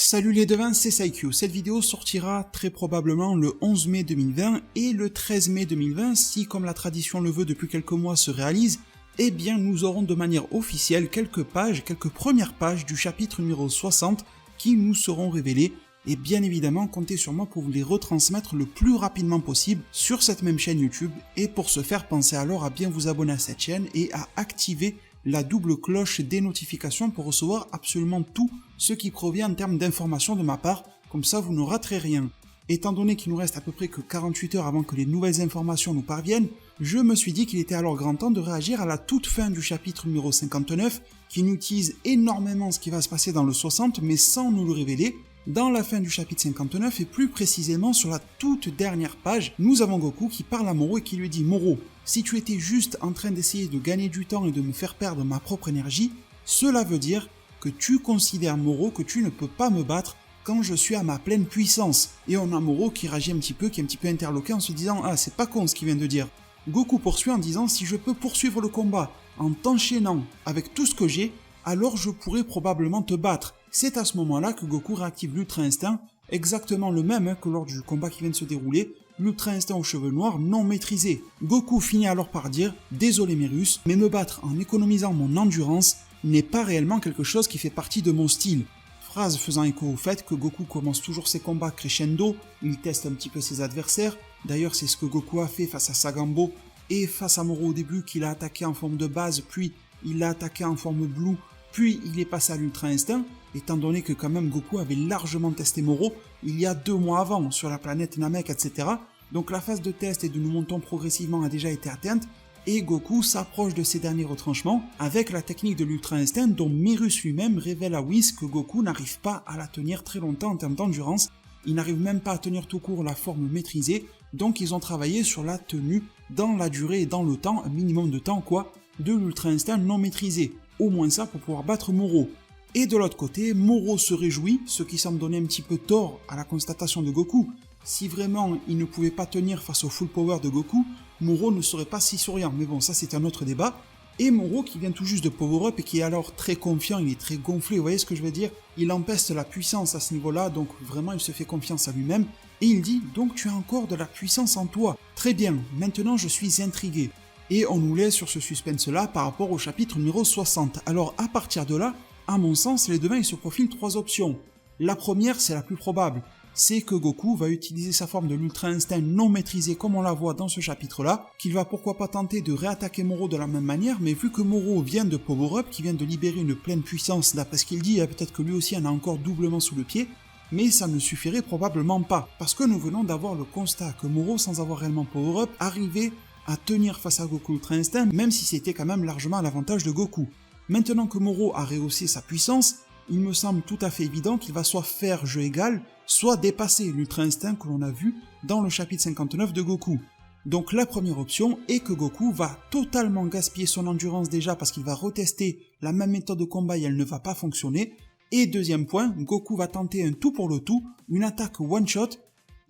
Salut les devins, c'est Saikyu. Cette vidéo sortira très probablement le 11 mai 2020 et le 13 mai 2020 si, comme la tradition le veut depuis quelques mois, se réalise, eh bien nous aurons de manière officielle quelques premières pages du chapitre numéro 60 qui nous seront révélées et bien évidemment comptez sur moi pour vous les retransmettre le plus rapidement possible sur cette même chaîne YouTube et pour ce faire pensez alors à bien vous abonner à cette chaîne et à activer la double cloche des notifications pour recevoir absolument tout ce qui provient en termes d'informations de ma part, comme ça vous ne raterez rien. Étant donné qu'il nous reste à peu près que 48 heures avant que les nouvelles informations nous parviennent, je me suis dit qu'il était alors grand temps de réagir à la toute fin du chapitre numéro 59, qui nous tease énormément ce qui va se passer dans le 60, mais sans nous le révéler. Dans la fin du chapitre 59, et plus précisément sur la toute dernière page, nous avons Goku qui parle à Moro et qui lui dit « Moro, si tu étais juste en train d'essayer de gagner du temps et de me faire perdre ma propre énergie, cela veut dire que tu considères Moro que tu ne peux pas me battre quand je suis à ma pleine puissance. » Et on a Moro qui réagit un petit peu, qui est un petit peu interloqué en se disant « Ah, c'est pas con ce qu'il vient de dire. » Goku poursuit en disant « Si je peux poursuivre le combat en t'enchaînant avec tout ce que j'ai, alors je pourrais probablement te battre. » C'est à ce moment-là que Goku réactive l'Ultra Instinct, exactement le même que lors du combat qui vient de se dérouler, l'Ultra Instinct aux cheveux noirs non maîtrisé. Goku finit alors par dire « Désolé Mérus, mais me battre en économisant mon endurance n'est pas réellement quelque chose qui fait partie de mon style. » Phrase faisant écho au fait que Goku commence toujours ses combats crescendo, il teste un petit peu ses adversaires, d'ailleurs c'est ce que Goku a fait face à Sagambo et face à Moro au début qu'il a attaqué en forme de base, puis il l'a attaqué en forme Blue, puis il est passé à l'Ultra Instinct, étant donné que quand même Goku avait largement testé Moro il y a 2 mois avant sur la planète Namek, etc. Donc la phase de test et de nous montons progressivement a déjà été atteinte, et Goku s'approche de ses derniers retranchements avec la technique de l'Ultra Instinct dont Mérus lui-même révèle à Whis que Goku n'arrive pas à la tenir très longtemps en termes d'endurance, il n'arrive même pas à tenir tout court la forme maîtrisée, donc ils ont travaillé sur la tenue dans la durée et dans le temps, un minimum de temps quoi, de l'Ultra Instinct non maîtrisé. Au moins ça pour pouvoir battre Moro. Et de l'autre côté, Moro se réjouit, ce qui semble donner un petit peu tort à la constatation de Goku. Si vraiment il ne pouvait pas tenir face au full power de Goku, Moro ne serait pas si souriant. Mais bon, ça c'est un autre débat. Et Moro qui vient tout juste de power up et qui est alors très confiant, il est très gonflé, vous voyez ce que je veux dire? Il empeste la puissance à ce niveau-là, donc vraiment il se fait confiance à lui-même. Et il dit, donc tu as encore de la puissance en toi. Très bien, maintenant je suis intrigué. Et on nous laisse sur ce suspense-là par rapport au chapitre numéro 60. Alors à partir de là, à mon sens, les devins ils se profilent 3 options. La première, c'est la plus probable, c'est que Goku va utiliser sa forme de l'Ultra Instinct non maîtrisée comme on la voit dans ce chapitre-là, qu'il va pourquoi pas tenter de réattaquer Moro de la même manière, mais vu que Moro vient de power-up, qui vient de libérer une pleine puissance, d'après ce qu'il dit, peut-être que lui aussi en a encore doublement sous le pied, mais ça ne suffirait probablement pas, parce que nous venons d'avoir le constat que Moro, sans avoir réellement power-up, arrivait à tenir face à Goku Ultra Instinct, même si c'était quand même largement à l'avantage de Goku. Maintenant que Moro a rehaussé sa puissance, il me semble tout à fait évident qu'il va soit faire jeu égal, soit dépasser l'Ultra Instinct que l'on a vu dans le chapitre 59 de Goku. Donc la première option est que Goku va totalement gaspiller son endurance déjà parce qu'il va retester la même méthode de combat et elle ne va pas fonctionner. Et deuxième point, Goku va tenter un tout pour le tout, une attaque one-shot.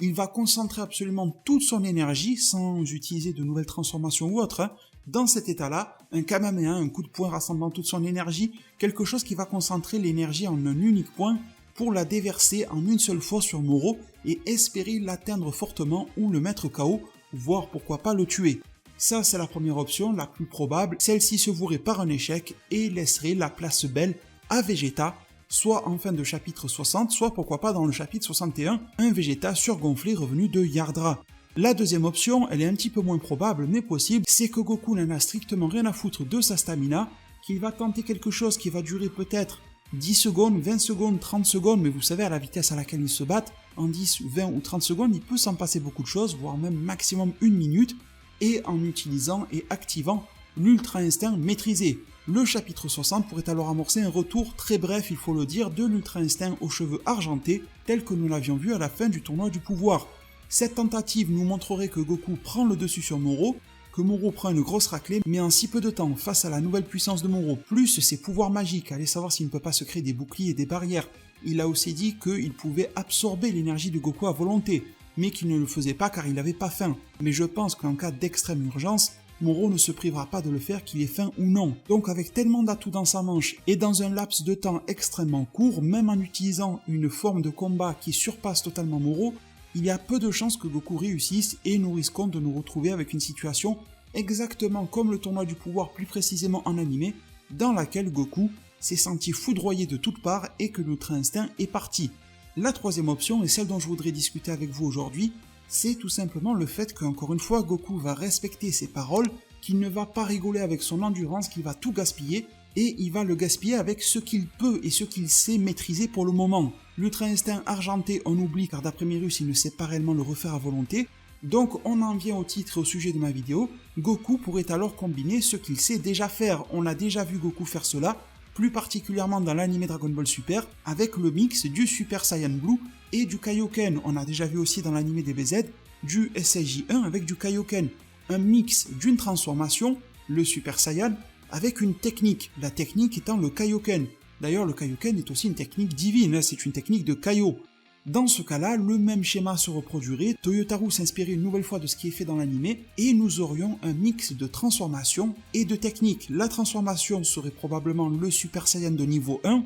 Il va concentrer absolument toute son énergie, sans utiliser de nouvelles transformations ou autre, dans cet état-là, un Kamehameha, un coup de poing rassemblant toute son énergie, quelque chose qui va concentrer l'énergie en un unique point pour la déverser en une seule fois sur Moro et espérer l'atteindre fortement ou le mettre KO, voire pourquoi pas le tuer. Ça c'est la première option, la plus probable, celle-ci se vouerait par un échec et laisserait la place belle à Vegeta, soit en fin de chapitre 60, soit pourquoi pas dans le chapitre 61, un Vegeta surgonflé revenu de Yardra. La deuxième option, elle est un petit peu moins probable mais possible, c'est que Goku n'en a strictement rien à foutre de sa stamina, qu'il va tenter quelque chose qui va durer peut-être 10 secondes, 20 secondes, 30 secondes, mais vous savez à la vitesse à laquelle ils se battent, en 10, 20 ou 30 secondes, il peut s'en passer beaucoup de choses, voire même maximum 1 minute, et en utilisant et activant l'Ultra Instinct maîtrisé. Le chapitre 60 pourrait alors amorcer un retour très bref, il faut le dire, de l'Ultra Instinct aux cheveux argentés, tel que nous l'avions vu à la fin du tournoi du pouvoir. Cette tentative nous montrerait que Goku prend le dessus sur Moro, que Moro prend une grosse raclée, mais en si peu de temps, face à la nouvelle puissance de Moro, plus ses pouvoirs magiques, allez savoir s'il ne peut pas se créer des boucliers et des barrières. Il a aussi dit qu'il pouvait absorber l'énergie de Goku à volonté, mais qu'il ne le faisait pas car il n'avait pas faim. Mais je pense qu'en cas d'extrême urgence, Moro ne se privera pas de le faire qu'il ait faim ou non. Donc avec tellement d'atouts dans sa manche et dans un laps de temps extrêmement court, même en utilisant une forme de combat qui surpasse totalement Moro, il y a peu de chances que Goku réussisse et nous risquons de nous retrouver avec une situation exactement comme le tournoi du pouvoir plus précisément en animé, dans laquelle Goku s'est senti foudroyé de toutes parts et que l'Ultra Instinct est parti. La troisième option, et celle dont je voudrais discuter avec vous aujourd'hui, c'est tout simplement le fait qu'encore une fois, Goku va respecter ses paroles, qu'il ne va pas rigoler avec son endurance, qu'il va tout gaspiller, et il va le gaspiller avec ce qu'il peut et ce qu'il sait maîtriser pour le moment. L'Ultra Instinct argenté, on oublie car d'après Mirus, il ne sait pas réellement le refaire à volonté, donc on en vient au titre et au sujet de ma vidéo, Goku pourrait alors combiner ce qu'il sait déjà faire. On a déjà vu Goku faire cela, plus particulièrement dans l'anime Dragon Ball Super, avec le mix du Super Saiyan Blue et du Kaioken. On a déjà vu aussi dans l'anime DBZ du SSJ1 avec du Kaioken. Un mix d'une transformation, le Super Saiyan, avec une technique, la technique étant le Kaioken. D'ailleurs, le Kaioken est aussi une technique divine, c'est une technique de Kaio. Dans ce cas-là, le même schéma se reproduirait, Toyotaru s'inspirait une nouvelle fois de ce qui est fait dans l'anime, et nous aurions un mix de transformation et de technique. La transformation serait probablement le Super Saiyan de niveau 1.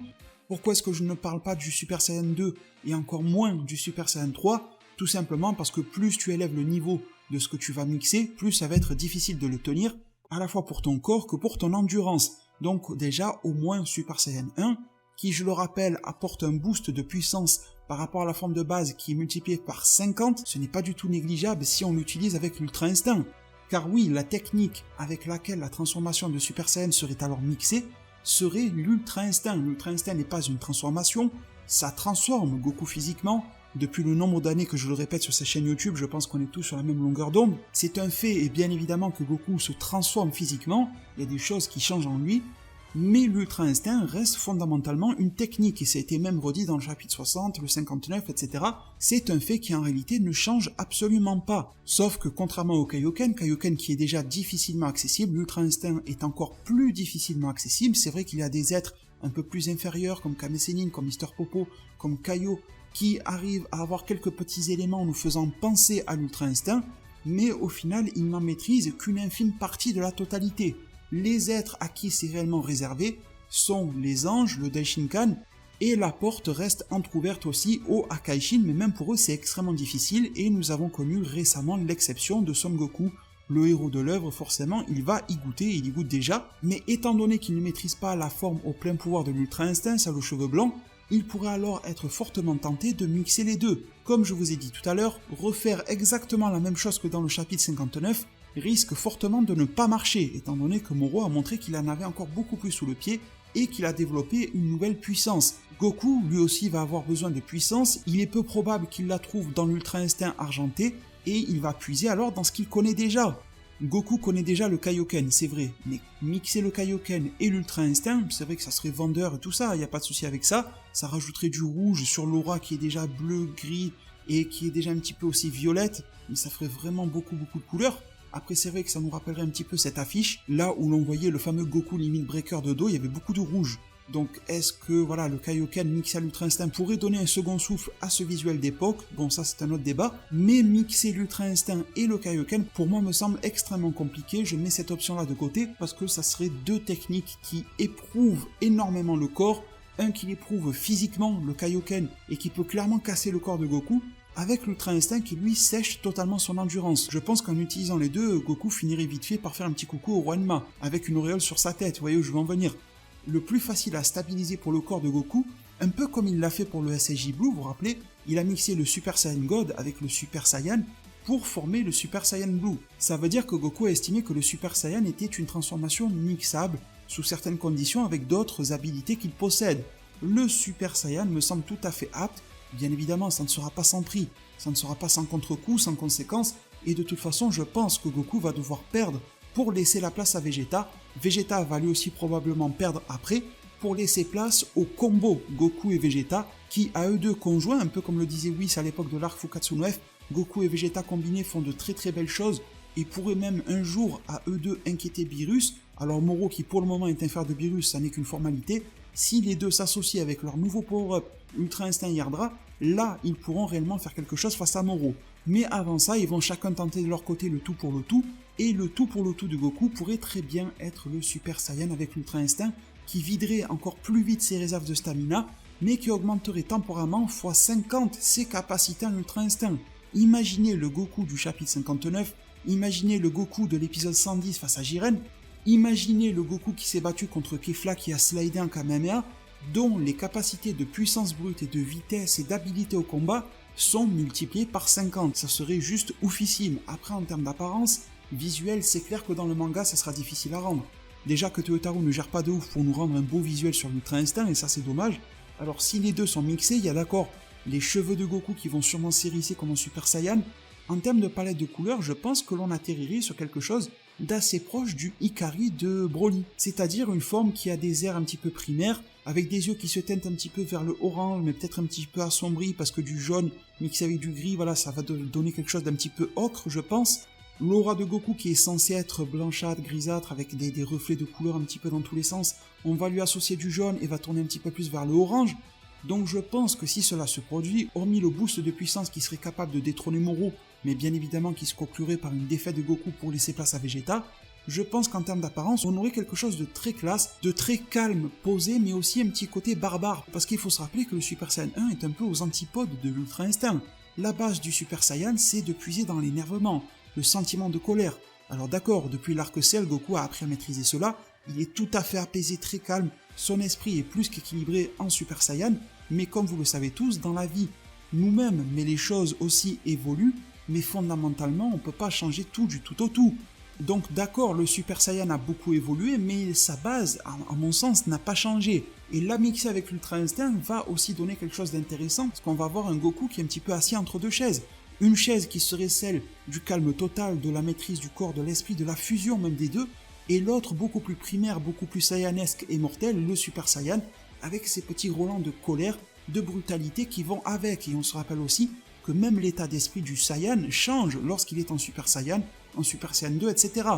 Pourquoi est-ce que je ne parle pas du Super Saiyan 2 et encore moins du Super Saiyan 3 ? Tout simplement parce que plus tu élèves le niveau de ce que tu vas mixer, plus ça va être difficile de le tenir, à la fois pour ton corps que pour ton endurance. Donc déjà, au moins Super Saiyan 1, qui je le rappelle apporte un boost de puissance par rapport à la forme de base qui est multipliée par 50, ce n'est pas du tout négligeable si on l'utilise avec l'Ultra Instinct. Car oui, la technique avec laquelle la transformation de Super Saiyan serait alors mixée serait l'Ultra Instinct. L'Ultra Instinct n'est pas une transformation, ça transforme Goku physiquement. Depuis le nombre d'années que je le répète sur sa chaîne YouTube, je pense qu'on est tous sur la même longueur d'onde. C'est un fait et bien évidemment que Goku se transforme physiquement, il y a des choses qui changent en lui, mais l'Ultra Instinct reste fondamentalement une technique, et ça a été même redit dans le chapitre 60, le 59, etc. C'est un fait qui en réalité ne change absolument pas. Sauf que contrairement au Kaioken qui est déjà difficilement accessible, l'Ultra Instinct est encore plus difficilement accessible. C'est vrai qu'il y a des êtres un peu plus inférieurs comme Kame Sennin, comme Mister Popo, comme Kaio, qui arrivent à avoir quelques petits éléments nous faisant penser à l'Ultra Instinct, mais au final ils n'en maîtrisent qu'une infime partie de la totalité. Les êtres à qui c'est réellement réservé sont les anges, le Daishinkan, et la porte reste entrouverte aussi au Akaishin, mais même pour eux c'est extrêmement difficile, et nous avons connu récemment l'exception de Son Goku, le héros de l'œuvre. Forcément il va y goûter, il y goûte déjà, mais étant donné qu'il ne maîtrise pas la forme au plein pouvoir de l'Ultra Instinct, ça le cheveu blanc, il pourrait alors être fortement tenté de mixer les deux. Comme je vous ai dit tout à l'heure, refaire exactement la même chose que dans le chapitre 59 risque fortement de ne pas marcher, étant donné que Moro a montré qu'il en avait encore beaucoup plus sous le pied et qu'il a développé une nouvelle puissance. Goku, lui aussi, va avoir besoin de puissance, il est peu probable qu'il la trouve dans l'Ultra Instinct argenté, et il va puiser alors dans ce qu'il connaît déjà. Goku connaît déjà le Kaioken, c'est vrai, mais mixer le Kaioken et l'Ultra Instinct, c'est vrai que ça serait vendeur et tout ça, il n'y a pas de souci avec ça, ça rajouterait du rouge sur l'aura qui est déjà bleu, gris, et qui est déjà un petit peu aussi violette, mais ça ferait vraiment beaucoup de couleurs. Après c'est vrai que ça nous rappellerait un petit peu cette affiche, là où l'on voyait le fameux Goku Limit Breaker de dos, il y avait beaucoup de rouge. Donc est-ce que voilà le Kaioken mixé à l'Ultra Instinct pourrait donner un second souffle à ce visuel d'époque? Bon ça c'est un autre débat, mais mixer l'Ultra Instinct et le Kaioken pour moi me semble extrêmement compliqué, je mets cette option là de côté parce que ça serait deux techniques qui éprouvent énormément le corps, un qui l'éprouve physiquement, le Kaioken, et qui peut clairement casser le corps de Goku, avec l'Ultra Instinct qui lui sèche totalement son endurance. Je pense qu'en utilisant les deux, Goku finirait vite fait par faire un petit coucou au roi Enma, avec une auréole sur sa tête, vous voyez où je veux en venir. Le plus facile à stabiliser pour le corps de Goku, un peu comme il l'a fait pour le SSJ Blue, vous vous rappelez, il a mixé le Super Saiyan God avec le Super Saiyan pour former le Super Saiyan Blue. Ça veut dire que Goku a estimé que le Super Saiyan était une transformation mixable, sous certaines conditions avec d'autres habilités qu'il possède. Le Super Saiyan me semble tout à fait apte. Bien évidemment, ça ne sera pas sans prix, ça ne sera pas sans contre-coup, sans conséquence, et de toute façon, je pense que Goku va devoir perdre pour laisser la place à Vegeta. Vegeta va lui aussi probablement perdre après, pour laisser place au combo Goku et Vegeta, qui à eux deux conjoints, un peu comme le disait Whis à l'époque de l'arc Fukatsu no F, Goku et Vegeta combinés font de très belles choses, et pourraient même un jour à eux deux inquiéter Beerus. Alors Moro qui pour le moment est inférieur de Beerus, ça n'est qu'une formalité. Si les deux s'associent avec leur nouveau power-up Ultra Instinct Yardra, là ils pourront réellement faire quelque chose face à Moro. Mais avant ça, ils vont chacun tenter de leur côté le tout pour le tout, et le tout pour le tout de Goku pourrait très bien être le Super Saiyan avec l'Ultra Instinct, qui viderait encore plus vite ses réserves de stamina, mais qui augmenterait temporairement x 50 ses capacités en Ultra Instinct. Imaginez le Goku du chapitre 59, imaginez le Goku de l'épisode 110 face à Jiren, imaginez le Goku qui s'est battu contre Kefla qui a slidé en Kamehameha, dont les capacités de puissance brute et de vitesse et d'habilité au combat sont multipliées par 50. Ça serait juste oufissime. Après, en termes d'apparence, visuel, c'est clair que dans le manga, ça sera difficile à rendre. Déjà que Toyotarou ne gère pas de ouf pour nous rendre un beau visuel sur l'Ultra Instinct, et ça c'est dommage. Alors si les deux sont mixés, il y a d'accord les cheveux de Goku qui vont sûrement s'hérisser comme un Super Saiyan. En termes de palette de couleurs, je pense que l'on atterrirait sur quelque chose d'assez proche du Ikari de Broly. C'est-à-dire une forme qui a des airs un petit peu primaires, avec des yeux qui se teintent un petit peu vers le orange, mais peut-être un petit peu assombri parce que du jaune mixé avec du gris, voilà, ça va donner quelque chose d'un petit peu ocre, je pense. L'aura de Goku qui est censée être blanchâtre, grisâtre, avec des reflets de couleurs un petit peu dans tous les sens, on va lui associer du jaune et va tourner un petit peu plus vers le orange. Donc je pense que si cela se produit, hormis le boost de puissance qui serait capable de détrôner Moro, mais bien évidemment qui se conclurait par une défaite de Goku pour laisser place à Vegeta, je pense qu'en termes d'apparence, on aurait quelque chose de très classe, de très calme, posé, mais aussi un petit côté barbare. Parce qu'il faut se rappeler que le Super Saiyan 1 est un peu aux antipodes de l'Ultra Instinct. La base du Super Saiyan, c'est de puiser dans l'énervement, le sentiment de colère. Alors d'accord, depuis l'arc Cell, Goku a appris à maîtriser cela, il est tout à fait apaisé, très calme, son esprit est plus qu'équilibré en Super Saiyan, mais comme vous le savez tous, dans la vie, nous-mêmes, mais les choses aussi évoluent, mais fondamentalement, on ne peut pas changer tout du tout au tout. Donc d'accord, le Super Saiyan a beaucoup évolué, mais sa base, à mon sens, n'a pas changé. Et la mixer avec l'Ultra Instinct va aussi donner quelque chose d'intéressant, parce qu'on va avoir un Goku qui est un petit peu assis entre deux chaises. Une chaise qui serait celle du calme total, de la maîtrise du corps, de l'esprit, de la fusion même des deux, et l'autre beaucoup plus primaire, beaucoup plus saiyanesque et mortel, le Super Saiyan, avec ses petits relents de colère, de brutalité qui vont avec. Et on se rappelle aussi que même l'état d'esprit du Saiyan change lorsqu'il est en Super Saiyan 2, etc.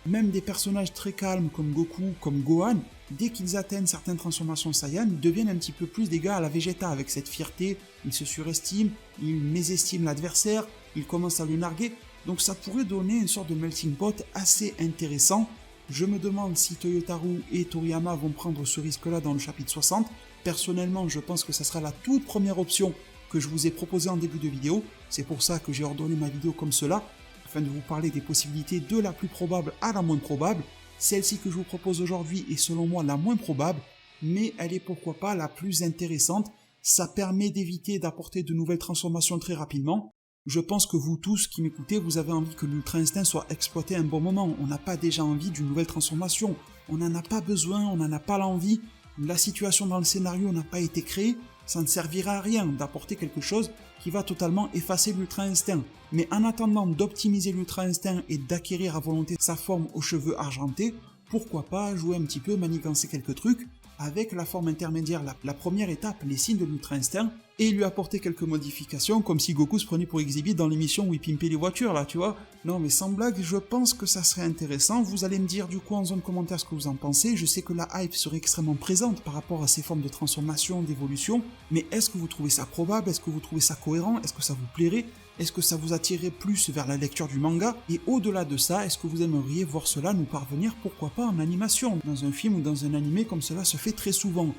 Même des personnages très calmes comme Goku, comme Gohan, dès qu'ils atteignent certaines transformations Saiyan, deviennent un petit peu plus des gars à la Vegeta, avec cette fierté, ils se surestiment, ils mésestiment l'adversaire, ils commencent à le narguer, donc ça pourrait donner une sorte de melting pot assez intéressant. Je me demande si Toyotarou et Toriyama vont prendre ce risque-là dans le chapitre 60. Personnellement, je pense que ça sera la toute première option que je vous ai proposée en début de vidéo. C'est pour ça que j'ai ordonné ma vidéo comme cela, afin de vous parler des possibilités de la plus probable à la moins probable. Celle-ci que je vous propose aujourd'hui est selon moi la moins probable, mais elle est pourquoi pas la plus intéressante. Ça permet d'éviter d'apporter de nouvelles transformations très rapidement. Je pense que vous tous qui m'écoutez, vous avez envie que l'Ultra Instinct soit exploité à un bon moment. On n'a pas déjà envie d'une nouvelle transformation. On n'en a pas besoin, on n'en a pas l'envie. La situation dans le scénario n'a pas été créée. Ça ne servira à rien d'apporter quelque chose qui va totalement effacer l'Ultra Instinct. Mais en attendant d'optimiser l'Ultra Instinct et d'acquérir à volonté sa forme aux cheveux argentés, pourquoi pas jouer un petit peu, manigancer quelques trucs avec la forme intermédiaire, la première étape, les signes de l'Ultra Instinct, et lui apporter quelques modifications, comme si Goku se prenait pour Exhibit dans l'émission où il pimpait les voitures, là, tu vois. Non, mais sans blague, je pense que ça serait intéressant. Vous allez me dire du coup en zone commentaire ce que vous en pensez. Je sais que la hype serait extrêmement présente par rapport à ces formes de transformation, d'évolution, mais est-ce que vous trouvez ça probable? Est-ce que vous trouvez ça cohérent? Est-ce que ça vous plairait? Est-ce que ça vous attirerait plus vers la lecture du manga? Et au-delà de ça, est-ce que vous aimeriez voir cela nous parvenir, pourquoi pas en animation, dans un film ou dans un animé comme cela se fait très souvent?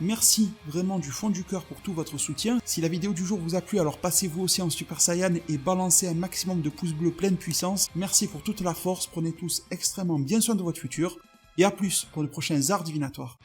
Merci vraiment du fond du cœur pour tout votre soutien. Si la vidéo du jour vous a plu, alors passez-vous aussi en Super Saiyan et balancez un maximum de pouces bleus pleine puissance. Merci pour toute la force, prenez tous extrêmement bien soin de votre futur. Et à plus pour les prochains arts divinatoires.